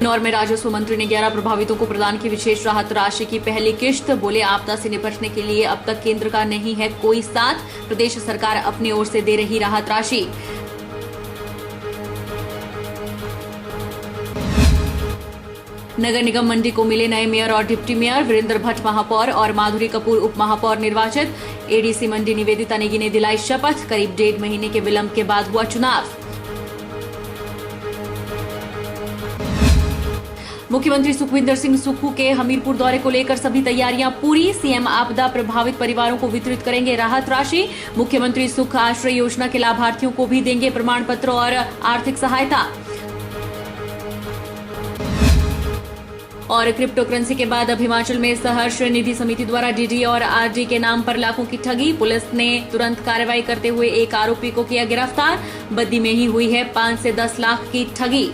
किन्नौर में राजस्व मंत्री ने 11 प्रभावितों को प्रदान की विशेष राहत राशि की पहली किश्त। बोले, आपदा से निपटने के लिए अब तक केंद्र का नहीं है कोई साथ, प्रदेश सरकार अपनी ओर से दे रही राहत राशि। नगर निगम मंडी को मिले नए मेयर और डिप्टी मेयर। वीरेंद्र भट्ट महापौर और माधुरी कपूर उप महापौर निर्वाचित। एडीसी मंडी निवेदिता नेगी ने दिलाई शपथ। करीब 1.5 महीने के विलंब के बाद हुआ चुनाव। मुख्यमंत्री सुखविंदर सिंह सुक्खू के हमीरपुर दौरे को लेकर सभी तैयारियां पूरी। सीएम आपदा प्रभावित परिवारों को वितरित करेंगे राहत राशि। मुख्यमंत्री सुख आश्रय योजना के लाभार्थियों को भी देंगे प्रमाण पत्र और आर्थिक सहायता। और क्रिप्टो करेंसी के बाद अब हिमाचल में सहर्ष निधि समिति द्वारा डीडी और आरडी के नाम पर लाखों की ठगी। पुलिस ने तुरंत कार्रवाई करते हुए एक आरोपी को किया गिरफ्तार। बद्दी में ही हुई है 5 से 10 लाख की ठगी।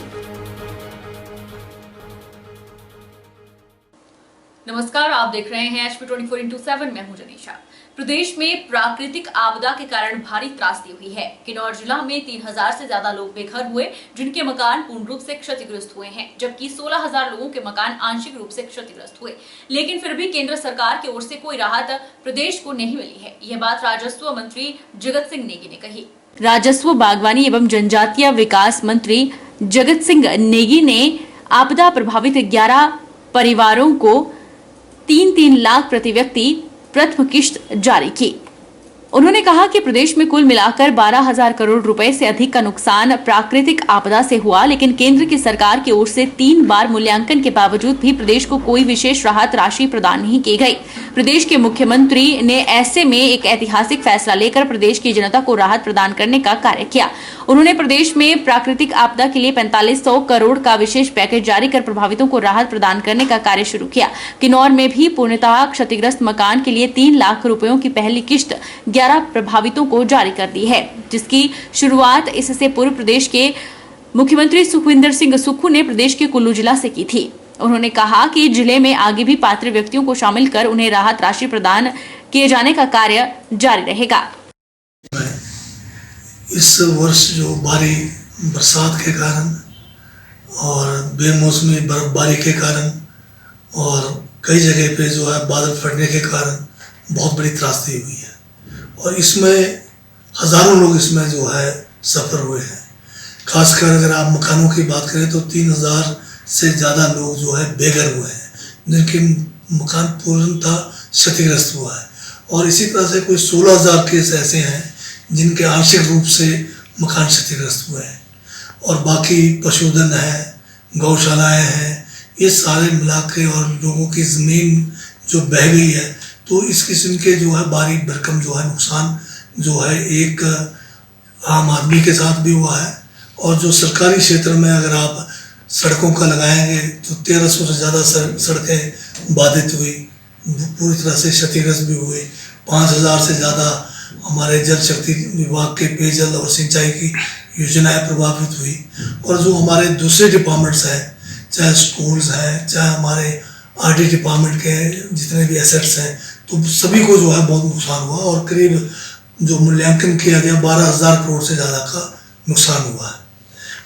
नमस्कार, आप देख रहे हैं HP 24x7। मैं हूं जनीशा। प्रदेश में प्राकृतिक आपदा के कारण भारी त्रासदी हुई है। किन्नौर जिला में 3000 से ज्यादा लोग बेघर हुए, जिनके मकान पूर्ण रूप से क्षतिग्रस्त हुए हैं, जबकि 16000 लोगों के मकान आंशिक रूप से क्षतिग्रस्त हुए। लेकिन फिर भी केंद्र सरकार की ओर से कोई राहत प्रदेश को नहीं मिली है। यह बात राजस्व मंत्री जगत सिंह नेगी ने कही। राजस्व, बागवानी एवं जनजातीय विकास मंत्री जगत सिंह नेगी ने आपदा प्रभावित 11 परिवारों को 3-3 लाख प्रति व्यक्ति प्रथम किश्त जारी की। उन्होंने कहा कि प्रदेश में कुल मिलाकर 12,000 करोड़ रुपए से अधिक का नुकसान प्राकृतिक आपदा से हुआ, लेकिन केंद्र की सरकार की ओर से 3 बार मूल्यांकन के बावजूद भी प्रदेश को कोई विशेष राहत राशि प्रदान नहीं की गई। प्रदेश के मुख्यमंत्री ने ऐसे में एक ऐतिहासिक फैसला लेकर प्रदेश की जनता को राहत प्रदान करने का कार्य किया। उन्होंने प्रदेश में प्राकृतिक आपदा के लिए 4500 करोड़ का विशेष पैकेज जारी कर प्रभावितों को राहत प्रदान करने का कार्य शुरू किया। किन्नौर में भी पूर्णतः क्षतिग्रस्त मकान के लिए 3 लाख रुपयों की पहली किश्त 11 प्रभावितों को जारी कर दी है, जिसकी शुरुआत इससे पूर्व प्रदेश के मुख्यमंत्री सुखविंदर सिंह सुक्खू ने प्रदेश के कुल्लू जिला से की थी। उन्होंने कहा कि जिले में आगे भी पात्र व्यक्तियों को शामिल कर उन्हें राहत राशि प्रदान किए जाने का कार्य जारी रहेगा। इस वर्ष जो भारी बरसात के कारण और बेमौसमी बर्फबारी के कारण और कई जगह पे जो है बादल फटने के कारण बहुत बड़ी त्रासदी हुई है और इसमें हजारों लोग इसमें जो है सफर हुए हैं। खासकर अगर आप मकानों की बात करें तो 3000 से ज़्यादा लोग जो है बेघर हुए हैं, जिनके मकान पूर्णतः क्षतिग्रस्त हुआ है। और इसी तरह से कोई 16,000 केस ऐसे हैं जिनके आंशिक रूप से मकान क्षतिग्रस्त हुए हैं और बाकी पशुधन है, गौशालाएं हैं, ये सारे मिला के और लोगों की ज़मीन जो बह गई है, तो इस किस्म के जो है भारी भरकम जो है नुकसान जो है एक आम आदमी के साथ भी हुआ है। और जो सरकारी क्षेत्र में अगर आप सड़कों का लगाएंगे तो 1300 से ज़्यादा सड़कें बाधित हुई, पूरी तरह से क्षतिग्रस्त भी हुई। 5000 से ज़्यादा हमारे जल शक्ति विभाग के पेयजल और सिंचाई की योजनाएं प्रभावित हुई। और जो हमारे दूसरे डिपार्टमेंट्स हैं, चाहे स्कूल्स हैं, चाहे हमारे आरडी डिपार्टमेंट के जितने भी एसेट्स हैं, तो सभी को जो है बहुत नुकसान हुआ और करीब जो मूल्यांकन किया गया 12,000 करोड़ से ज़्यादा का नुकसान हुआ है।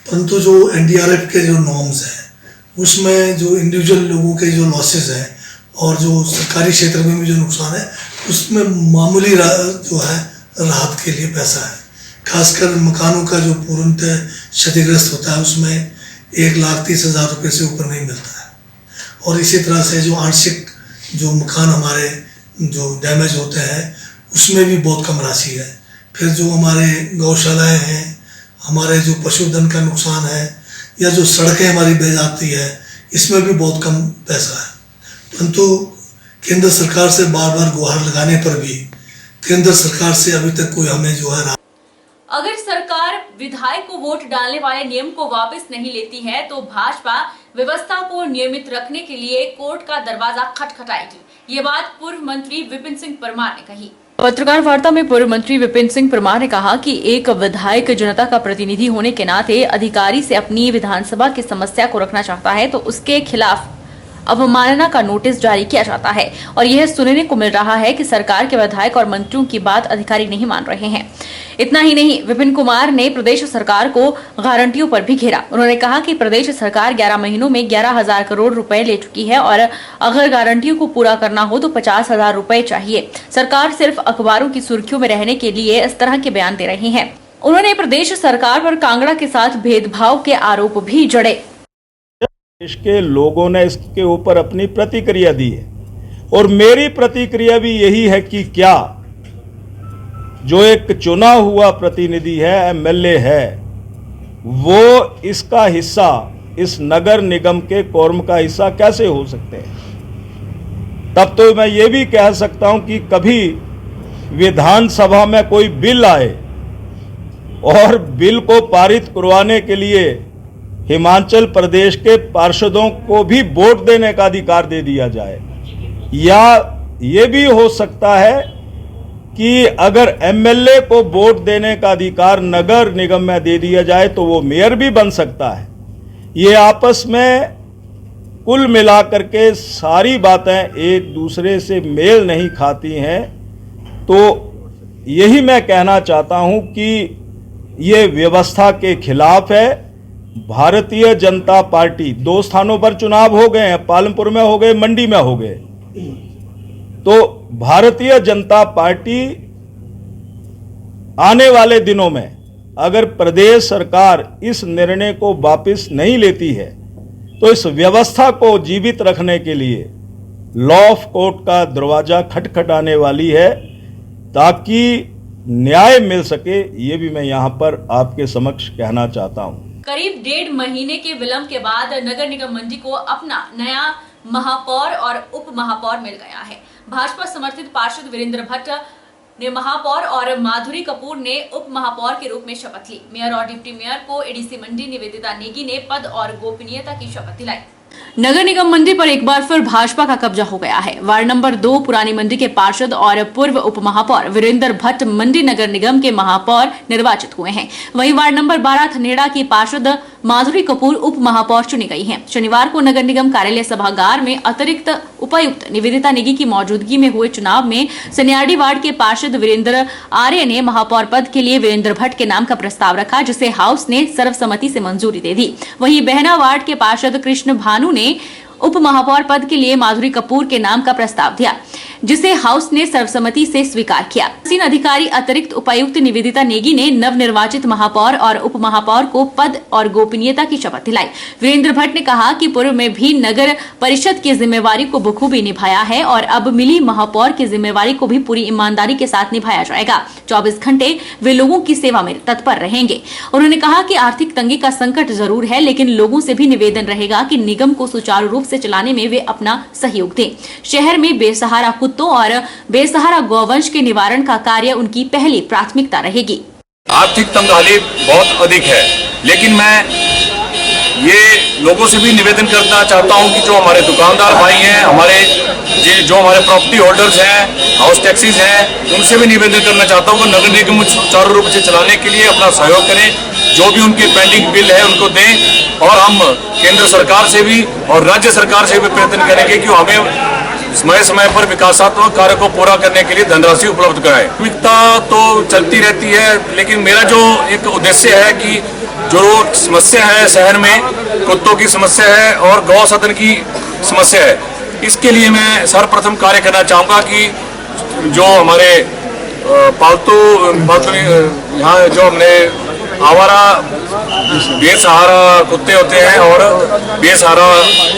परंतु जो NDRF के जो नॉर्म्स हैं उसमें जो इंडिविजुअल लोगों के जो लॉसेस हैं और जो सरकारी क्षेत्र में भी जो नुकसान है उसमें मामूली जो है राहत के लिए पैसा है। खासकर मकानों का जो पूर्णतः क्षतिग्रस्त होता है उसमें 1,30,000 रुपये से ऊपर नहीं मिलता है। और इसी तरह से जो आंशिक जो मकान हमारे जो डैमेज होते हैं उसमें भी बहुत कम राशि है। फिर जो हमारे गौशालाएं हैं, हमारे जो पशुधन का नुकसान है या जो सड़कें हमारी बह जाती है, इसमें भी बहुत कम पैसा है। परंतु केंद्र सरकार से बार बार गुहार लगाने पर भी केंद्र सरकार से अभी तक कोई हमें जो है अगर सरकार विधायक को वोट डालने वाले नियम को वापस नहीं लेती है तो भाजपा व्यवस्था को नियमित रखने के लिए कोर्ट का दरवाजा खटखटाएगी। ये बात पूर्व मंत्री विपिन सिंह परमार ने कही। पत्रकार वार्ता में पूर्व मंत्री विपिन सिंह परमार ने कहा कि एक विधायक जनता का प्रतिनिधि होने के नाते अधिकारी से अपनी विधानसभा की समस्या को रखना चाहता है तो उसके खिलाफ अवमानना का नोटिस जारी किया जाता है और यह सुनने को मिल रहा है कि सरकार के विधायक और मंत्रियों की बात अधिकारी नहीं मान रहे हैं। इतना ही नहीं, विपिन कुमार ने प्रदेश सरकार को गारंटियों पर भी घेरा। उन्होंने कहा कि प्रदेश सरकार 11 महीनों में 11,000 करोड़ रुपए ले चुकी है और अगर गारंटियों को पूरा करना हो तो 50,000 रुपए चाहिए। सरकार सिर्फ अखबारों की सुर्खियों में रहने के लिए इस तरह के बयान दे रही है। उन्होंने प्रदेश सरकार पर कांगड़ा के साथ भेदभाव के आरोप भी जड़े। देश के लोगों ने इसके ऊपर अपनी प्रतिक्रिया दी है और मेरी प्रतिक्रिया भी यही है कि क्या जो एक चुना हुआ प्रतिनिधि है, एमएलए है, वो इसका हिस्सा, इस नगर निगम के कोरम का हिस्सा कैसे हो सकते हैं। तब तो मैं ये भी कह सकता हूं कि कभी विधानसभा में कोई बिल आए और बिल को पारित करवाने के लिए हिमाचल प्रदेश के पार्षदों को भी वोट देने का अधिकार दे दिया जाए, या ये भी हो सकता है कि अगर एमएलए को वोट देने का अधिकार नगर निगम में दे दिया जाए तो वो मेयर भी बन सकता है। ये आपस में कुल मिलाकर के सारी बातें एक दूसरे से मेल नहीं खाती हैं। तो यही मैं कहना चाहता हूं कि ये व्यवस्था के खिलाफ है। भारतीय जनता पार्टी 2 स्थानों पर चुनाव हो गए हैं, पालमपुर में हो गए, मंडी में हो गए। तो भारतीय जनता पार्टी आने वाले दिनों में अगर प्रदेश सरकार इस निर्णय को वापस नहीं लेती है तो इस व्यवस्था को जीवित रखने के लिए लॉ ऑफ कोर्ट का दरवाजा खटखटाने वाली है ताकि न्याय मिल सके। ये भी मैं यहां पर आपके समक्ष कहना चाहता हूं। करीब 1.5 महीने के विलंब के बाद नगर निगम मंडी को अपना नया महापौर और उप महापौर मिल गया है। भाजपा समर्थित पार्षद वीरेंद्र भट्ट ने महापौर और माधुरी कपूर ने उप महापौर के रूप में शपथ ली। मेयर और डिप्टी मेयर को एडीसी मंडी निवेदिता नेगी ने पद और गोपनीयता की शपथ दिलाई। नगर निगम मंडी पर एक बार फिर भाजपा का कब्जा हो गया है। वार्ड नंबर 2 पुरानी मंडी के पार्षद और पूर्व उप महापौर वीरेंद्र भट्ट मंडी नगर निगम के महापौर निर्वाचित हुए हैं। वहीं वार्ड नंबर 12 थनेड़ा की पार्षद माधुरी कपूर उप महापौर चुनी गई हैं। शनिवार को नगर निगम कार्यालय सभागार में अतिरिक्त उपायुक्त निवेदिता नेगी की मौजूदगी में हुए चुनाव में सन्याडी वार्ड के पार्षद वीरेंद्र आर्य ने महापौर पद के लिए वीरेंद्र भट्ट के नाम का प्रस्ताव रखा, जिसे हाउस ने सर्वसम्मति से मंजूरी दे दी। वहीं बहना वार्ड के पार्षद कृष्ण भानु ने उप महापौर पद के लिए माधुरी कपूर के नाम का प्रस्ताव दिया, जिसे हाउस ने सर्वसम्मति से स्वीकार किया। सीन अधिकारी अतिरिक्त उपायुक्त निवेदिता नेगी ने नवनिर्वाचित महापौर और उप महापौर को पद और गोपनीयता की शपथ दिलाई। वीरेंद्र भट्ट ने कहा कि पूर्व में भी नगर परिषद की जिम्मेवारी को बखूबी निभाया है और अब मिली महापौर की जिम्मेवारी को भी पूरी ईमानदारी के साथ निभाया जाएगा। 24 घंटे वे लोगों की सेवा में तत्पर रहेंगे। उन्होंने कहा कि आर्थिक तंगी का संकट जरूर है, लेकिन लोगों से भी निवेदन रहेगा कि निगम को सुचारू रूप से चलाने में वे अपना सहयोग दें। शहर में बेसहारा कुत्तों और बेसहारा गौवंश के निवारण का कार्य उनकी पहली प्राथमिकता रहेगी। आर्थिक तंगी बहुत अधिक है, लेकिन मैं ये लोगों से भी निवेदन करना चाहता हूं कि जो हमारे दुकानदार भाई हैं, जो हमारे प्रॉपर्टी होल्डर्स हैं, हाउस टैक्सीज हैं, उनसे भी निवेदन करना चाहता हूं कि नगर निगम सुचारू रूप से चलाने के लिए अपना सहयोग करें। जो भी उनके पेंडिंग बिल है उनको दें और हम केंद्र सरकार से भी और राज्य सरकार से भी प्रयत्न करेंगे कि हमें समय पर विकासात्मक कार्य को पूरा करने के लिए धनराशि उपलब्ध कराएं। प्राथमिकता तो चलती रहती है, लेकिन मेरा जो एक उद्देश्य है कि जो समस्या है शहर में, कुत्तों की समस्या है और गौ सदन की समस्या है, इसके लिए मैं सर्वप्रथम कार्य करना चाहूँगा कि जो हमारे पालतू यहाँ जो हमने आवारा बेसहारा कुत्ते होते हैं और बेसहारा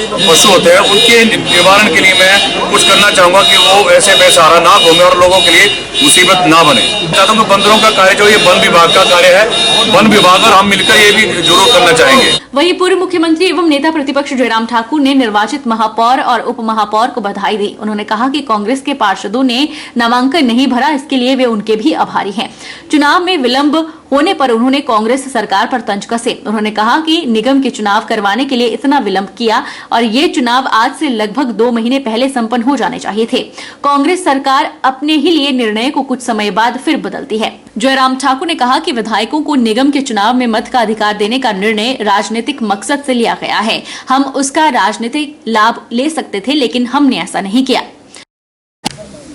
पशु होते हैं, उनके निवारण के लिए मैं कुछ करना चाहूँगा कि वो ऐसे बेसहारा ना घूमे और लोगों के लिए मुसीबत ना बने। चाहता हूँ कि बंदरों का कार्य जो ये वन विभाग का कार्य है, वन विभाग और हम मिलकर ये भी जरूर करना चाहेंगे। वहीं पूर्व मुख्यमंत्री एवं नेता प्रतिपक्ष जयराम ठाकुर ने निर्वाचित महापौर और उप महापौर को बधाई दी। उन्होंने कहा कि कांग्रेस के पार्षदों ने नामांकन नहीं भरा, इसके लिए वे उनके भी आभारी हैं। चुनाव में विलंब होने पर उन्होंने कांग्रेस सरकार पर तंज कसे। उन्होंने कहा कि निगम के चुनाव करवाने के लिए इतना विलंब किया और ये चुनाव आज से लगभग 2 महीने पहले संपन्न हो जाने चाहिए थे। कांग्रेस सरकार अपने ही लिए निर्णय को कुछ समय बाद फिर बदलती है। जयराम ठाकुर ने कहा कि विधायकों को निगम के चुनाव में मत का अधिकार देने का निर्णय राजनीतिक राजनीतिक मकसद से लिया गया है। हम उसका राजनीतिक लाभ ले सकते थे, लेकिन हमने ऐसा नहीं किया।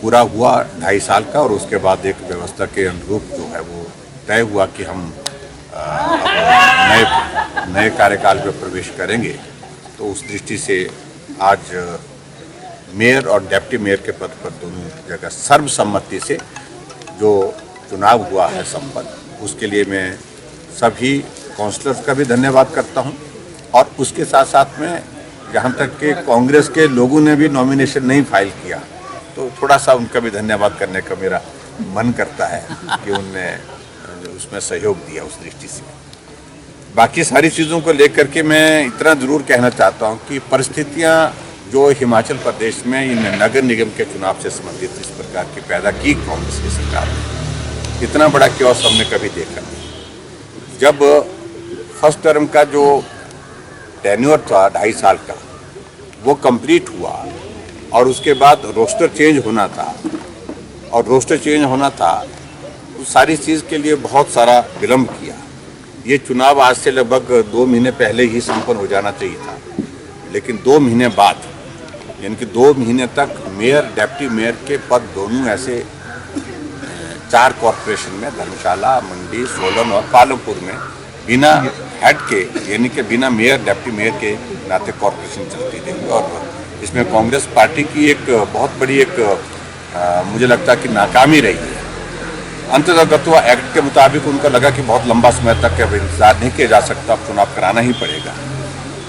पूरा हुआ 2.5 साल का, और उसके बाद एक व्यवस्था के अनुरूप जो है वो तय हुआ कि हम नए कार्यकाल में प्रवेश करेंगे। तो उस दृष्टि से आज मेयर और डिप्टी मेयर के पद पर दोनों जगह सर्वसम्मति से जो चुनाव हुआ है संपन्न, उसके लिए मैं सभी काउंसलर्स का भी धन्यवाद करता हूं। और उसके साथ साथ में जहां तक कि कांग्रेस के लोगों ने भी नॉमिनेशन नहीं फाइल किया, तो थोड़ा सा उनका भी धन्यवाद करने का मेरा मन करता है कि उनने उसमें सहयोग दिया उस दृष्टि से। बाकी सारी चीज़ों को लेकर के मैं इतना ज़रूर कहना चाहता हूं कि परिस्थितियां जो हिमाचल प्रदेश में इन नगर निगम के चुनाव से संबंधित इस प्रकार की पैदा की कांग्रेस की सरकार ने, इतना बड़ा क्योस हमने कभी देखा नहीं। जब फर्स्ट टर्म का जो टेन्योर था 2.5 साल का, वो कंप्लीट हुआ और उसके बाद रोस्टर चेंज होना था, और रोस्टर चेंज होना था तो सारी चीज़ के लिए बहुत सारा विलम्ब किया। ये चुनाव आज से लगभग 2 महीने पहले ही संपन्न हो जाना चाहिए था, लेकिन 2 महीने बाद, यानी कि 2 महीने तक मेयर डिप्टी मेयर के पद दोनों ऐसे 4 कॉरपोरेशन में, धर्मशाला, मंडी, सोलन और पालमपुर में बिना हेड के, यानी कि बिना मेयर डिप्टी मेयर के नाते कॉरपोरेशन चलती रही। और इसमें कांग्रेस पार्टी की एक बहुत बड़ी मुझे लगता है कि नाकामी रही है। अंततः एक्ट के मुताबिक उनका लगा कि बहुत लंबा समय तक अब इंतजार नहीं किया जा सकता, अब चुनाव कराना ही पड़ेगा।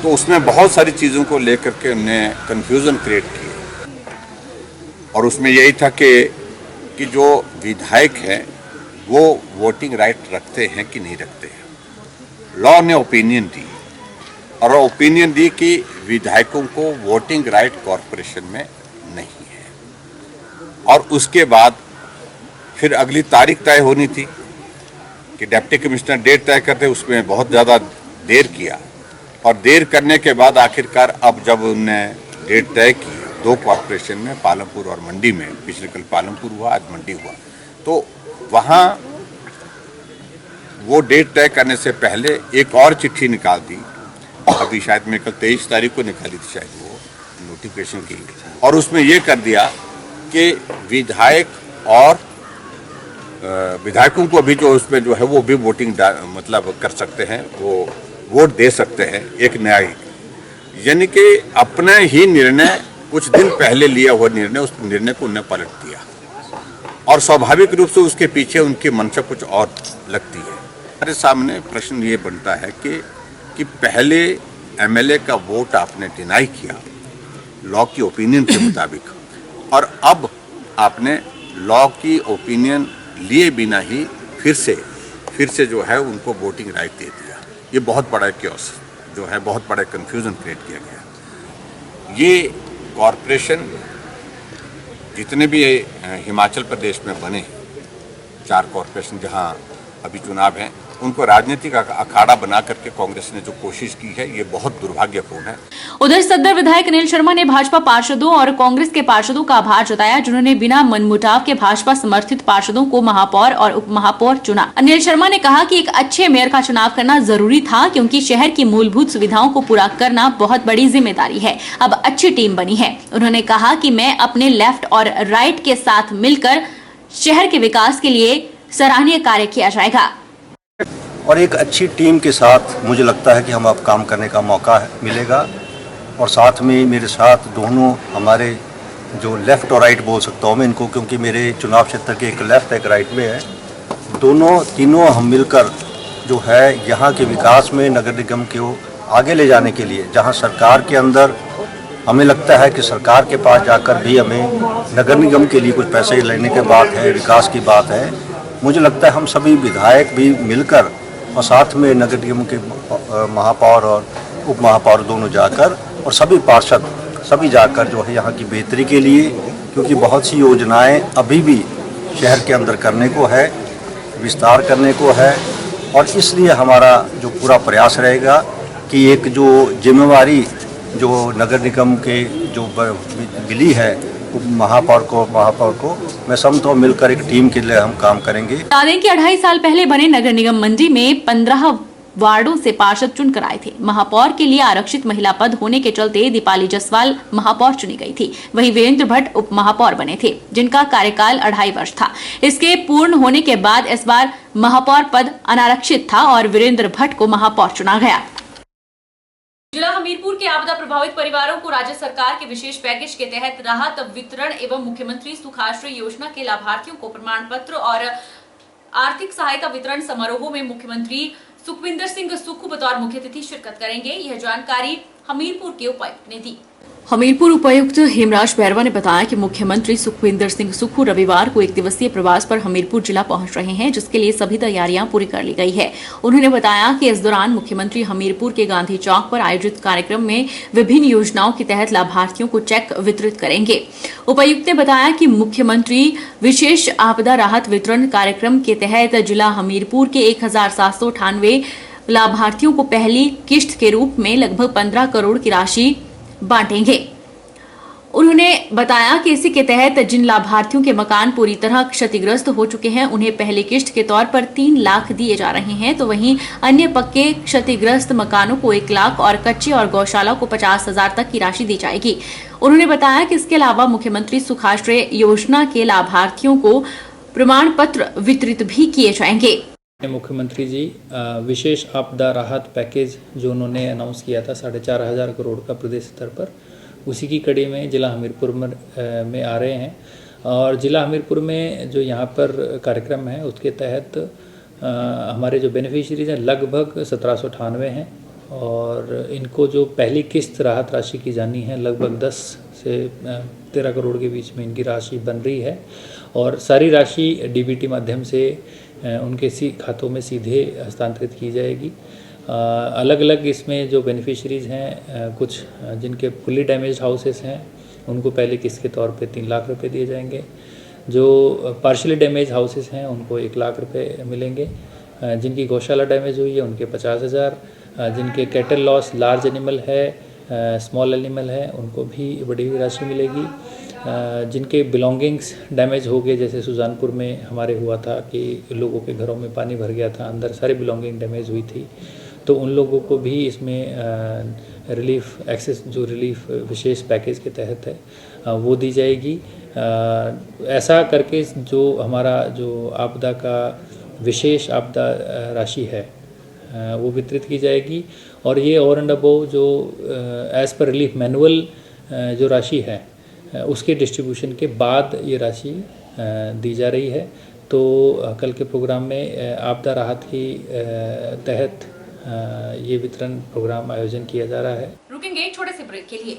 तो उसमें बहुत सारी चीज़ों को लेकर के उन्होंने कन्फ्यूज़न क्रिएट की, और उसमें यही था कि जो विधायक हैं वो वोटिंग राइट रखते हैं कि नहीं रखते हैं। लॉ ने ओपिनियन दी, और ओपिनियन दी कि विधायकों को वोटिंग राइट कॉरपोरेशन में नहीं है। और उसके बाद फिर अगली तारीख तय होनी थी कि डिप्टी कमिश्नर डेट तय करते, उसमें बहुत ज़्यादा देर किया, और देर करने के बाद आखिरकार अब जब उनने डेट तय की 2 कॉरपोरेशन में, पालमपुर और मंडी में, पिछले कल पालमपुर हुआ, आज मंडी हुआ, तो वहाँ वो डेट तय करने से पहले एक और चिट्ठी निकाल दी। अभी शायद मैं कल 23 तारीख को निकाली थी शायद वो नोटिफिकेशन की, और उसमें ये कर दिया कि विधायक और विधायकों को भी जो उसमें जो है वो भी वोटिंग मतलब कर सकते हैं, वो वोट दे सकते हैं एक न्यायिक, यानी कि अपने ही निर्णय, कुछ दिन पहले लिया हुआ निर्णय, उस निर्णय को उन्हें पलट दिया। और स्वाभाविक रूप से उसके पीछे उनकी मंशा कुछ और लगती है। हमारे सामने प्रश्न ये बनता है कि पहले एमएलए का वोट आपने डिनाई किया लॉ की ओपिनियन के मुताबिक, और अब आपने लॉ की ओपिनियन लिए बिना ही फिर से जो है उनको वोटिंग राइट दे दिया। ये बहुत बड़ा क्योस जो है, बहुत बड़ा कन्फ्यूज़न क्रिएट किया गया। ये कॉरपोरेशन जितने भी हिमाचल प्रदेश में बने, 4 कॉरपोरेशन जहां अभी चुनाव हैं, उनको राजनीतिक अखाड़ा बना करके कांग्रेस ने जो कोशिश की है, ये बहुत दुर्भाग्यपूर्ण है। उधर सदर विधायक अनिल शर्मा ने भाजपा पार्षदों और कांग्रेस के पार्षदों का आभार जताया, जिन्होंने बिना मनमुटाव के भाजपा समर्थित पार्षदों को महापौर और उप महापौर चुना। अनिल शर्मा ने कहा कि एक अच्छे मेयर का चुनाव करना जरूरी था, क्योंकि शहर की मूलभूत सुविधाओं को पूरा करना बहुत बड़ी जिम्मेदारी है। अब अच्छी टीम बनी है। उन्होंने कहा कि मैं अपने लेफ्ट और राइट के साथ मिलकर शहर के विकास के लिए सराहनीय कार्य किया जाएगा। और एक अच्छी टीम के साथ मुझे लगता है कि हम अब काम करने का मौका मिलेगा, और साथ में मेरे साथ दोनों हमारे जो लेफ़्ट और राइट बोल सकता हूँ मैं इनको, क्योंकि मेरे चुनाव क्षेत्र के एक लेफ़्ट एक राइट में है, तीनों हम मिलकर जो है यहाँ के विकास में नगर निगम को आगे ले जाने के लिए, जहाँ सरकार के अंदर हमें लगता है कि सरकार के पास जाकर भी हमें नगर निगम के लिए कुछ पैसे लेने की बात है, विकास की बात है, मुझे लगता है हम सभी विधायक भी मिलकर और साथ में नगर निगम के महापौर और उप महापौर दोनों जाकर और सभी पार्षद सभी जाकर जो है यहाँ की बेहतरी के लिए, क्योंकि बहुत सी योजनाएं अभी भी शहर के अंदर करने को है, विस्तार करने को है, और इसलिए हमारा जो पूरा प्रयास रहेगा कि एक जो जिम्मेवारी जो नगर निगम के जो मिली है महापौर को मैं समझता मिलकर एक टीम के लिए हम काम करेंगे। बता दें कि 2.5 साल पहले बने नगर निगम मंडी में 15 वार्डों से पार्षद चुनकर आए थे। महापौर के लिए आरक्षित महिला पद होने के चलते दीपाली जसवाल महापौर चुनी गई थी। वहीं वीरेंद्र भट्ट उप महापौर बने थे, जिनका कार्यकाल 2.5 वर्ष था। इसके पूर्ण होने के बाद इस बार महापौर पद अनारक्षित था और वीरेंद्र भट्ट को महापौर चुना गया। जिला हमीरपुर के आपदा प्रभावित परिवारों को राज्य सरकार के विशेष पैकेज के तहत राहत वितरण एवं मुख्यमंत्री सुखाश्रय योजना के लाभार्थियों को प्रमाण पत्र और आर्थिक सहायता वितरण समारोह में मुख्यमंत्री सुखविंदर सिंह सुक्खू बतौर मुख्य अतिथि शिरकत करेंगे। यह जानकारी हमीरपुर के उपायुक्त ने दी। हमीरपुर उपायुक्त हेमराज बैरवा ने बताया कि मुख्यमंत्री सुखविंदर सिंह सुक्खू रविवार को 1 दिवसीय प्रवास पर हमीरपुर जिला पहुंच रहे हैं, जिसके लिए सभी तैयारियां पूरी कर ली गई है। उन्होंने बताया कि इस दौरान मुख्यमंत्री हमीरपुर के गांधी चौक पर आयोजित कार्यक्रम में विभिन्न योजनाओं के तहत लाभार्थियों को चेक वितरित करेंगे। उपायुक्त ने बताया कि मुख्यमंत्री विशेष आपदा राहत वितरण कार्यक्रम के तहत जिला हमीरपुर के 1798 लाभार्थियों को पहली किश्त के रूप में लगभग 15 करोड़ की राशि बांटेंगे। उन्होंने बताया कि इसी के तहत जिन लाभार्थियों के मकान पूरी तरह क्षतिग्रस्त हो चुके हैं, उन्हें पहली किश्त के तौर पर 3 लाख दिए जा रहे हैं, तो वहीं अन्य पक्के क्षतिग्रस्त मकानों को 1 लाख और कच्चे और गौशाला को 50,000 तक की राशि दी जाएगी। उन्होंने बताया कि इसके अलावा मुख्यमंत्री सुखाश्रय योजना के लाभार्थियों को प्रमाण पत्र वितरित भी किए जाएंगे। मुख्यमंत्री जी विशेष आपदा राहत पैकेज जो उन्होंने अनाउंस किया था 4,500 करोड़ का प्रदेश स्तर पर, उसी की कड़ी में जिला हमीरपुर में आ रहे हैं। और जिला हमीरपुर में जो यहाँ पर कार्यक्रम है उसके तहत हमारे जो बेनिफिशियरीज हैं लगभग 1798 हैं और इनको जो पहली किस्त राहत राशि की जानी है लगभग 10 से 13 करोड़ के बीच में इनकी राशि बन रही है और सारी राशि डीबीटी माध्यम से उनके खातों में सीधे हस्तांतरित की जाएगी। अलग अलग इसमें जो बेनिफिशरीज़ हैं कुछ जिनके फुली डैमेज हाउसेस हैं उनको पहले किस्त के तौर पे 3 लाख रुपए दिए जाएंगे। जो पार्शियली डैमेज हाउसेस हैं उनको 1 लाख रुपए मिलेंगे। जिनकी गौशाला डैमेज हुई है उनके 50,000। जिनके कैटल लॉस लार्ज एनिमल है स्मॉल एनिमल है उनको भी बड़ी हुई राशि मिलेगी। जिनके बिलोंगिंग्स डैमेज हो गए, जैसे सुजानपुर में हमारे हुआ था कि लोगों के घरों में पानी भर गया था, अंदर सारी बिलोंगिंग डैमेज हुई थी, तो उन लोगों को भी इसमें रिलीफ एक्सेस जो रिलीफ विशेष पैकेज के तहत है वो दी जाएगी। ऐसा करके जो हमारा जो आपदा का विशेष आपदा राशि है वो वितरित की जाएगी और ये ओवर एंड अबव जो एज़ पर रिलीफ मैनुअल जो राशि है उसके डिस्ट्रीब्यूशन के बाद ये राशि दी जा रही है। तो कल के प्रोग्राम में आपदा राहत की तहत ये वितरण प्रोग्राम आयोजन किया जा रहा है। रुकेंगे एक छोटे से ब्रेक के लिए।